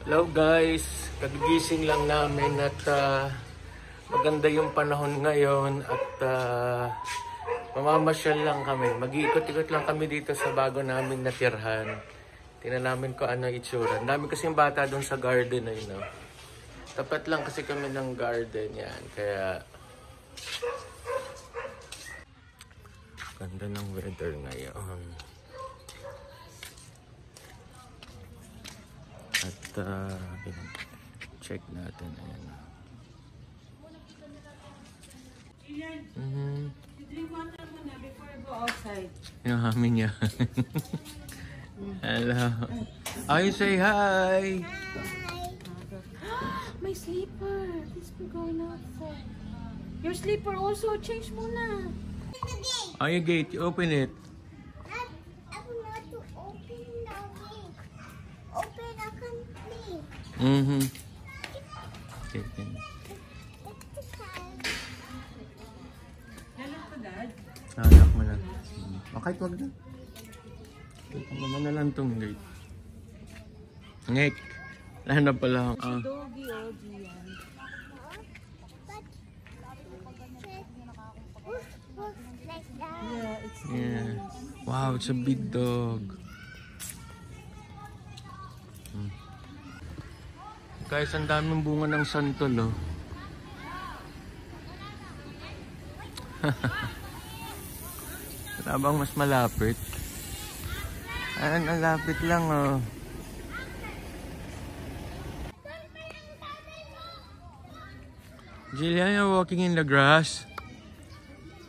Hello guys, kagigising lang namin at maganda yung panahon ngayon at mamamasyal lang kami. Mag-iikot-ikot lang kami dito sa bago namin natirhan. Tingnan namin kung ano itsura. Ang dami kasing bata doon sa garden na yun. Tapat lang kasi kami ng garden yan. Kaya ganda ng weather ngayon. At check natin. Ayan. You drink water muna before you go outside. Yung hamin niya. Hello. Ay, say hi! Hi! My slipper. This we're going outside. Your slipper also. Change muna. Oh, your gate. You open it. I will not to open the gate. Open a complete. Mm-hmm. Okay. That's the car. Hello po, Dad. Hanap mo lang. Kahit wag na. Naman na lang tong gate. Ngek. Hanap pala. Doggy, Ogie yan. Like that. Yeah, it's Yeah. Wow, it's a big dog. Guys, ang daming bunga ng santol, oh. Wala bang mas malapit? Ayan, ang lapit lang, oh. Jillian, you're walking in the grass.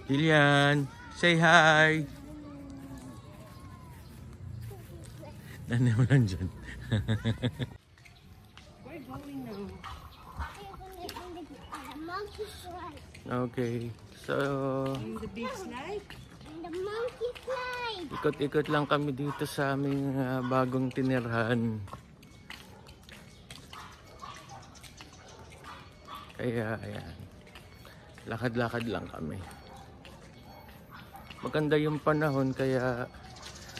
Jillian, say hi. Nanay mo lang dyan. We're going now. The monkey slide. Okay, so In the big slide. The monkey slide. ikot-ikot lang kami dito sa aming bagong tinirhan. Kaya ayan, lakad-lakad lang kami. Maganda yung panahon kaya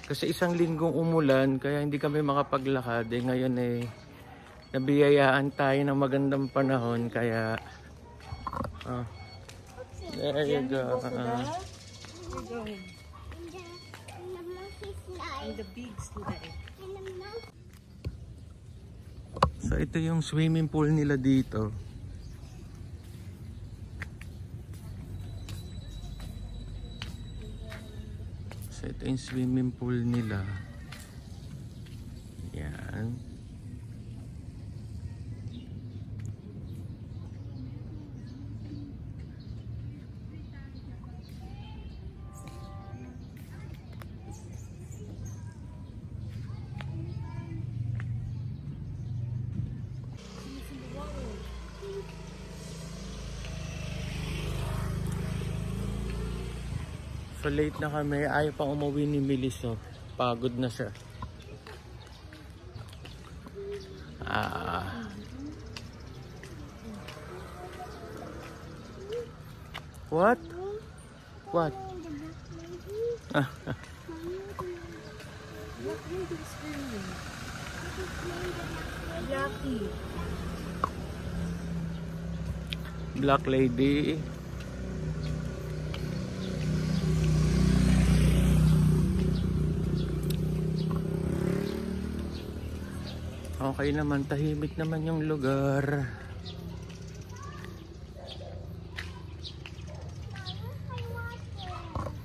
kasi isang linggong umulan kaya hindi kami makapaglakad. Ngayon nabiyayaan tayo ng magandang panahon kaya there you go. We're going. In the monkey slide. In the big slide. In the monkey. So ito yung swimming pool nila dito. So ito yung swimming pool nila. Yan. So late na kami, ayaw pang umuwi ni Melissa. Pagod na siya. What? What? Black lady is swimming. Blackie. Black lady. Okay naman, tahimik naman yung lugar.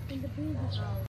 In the baby house.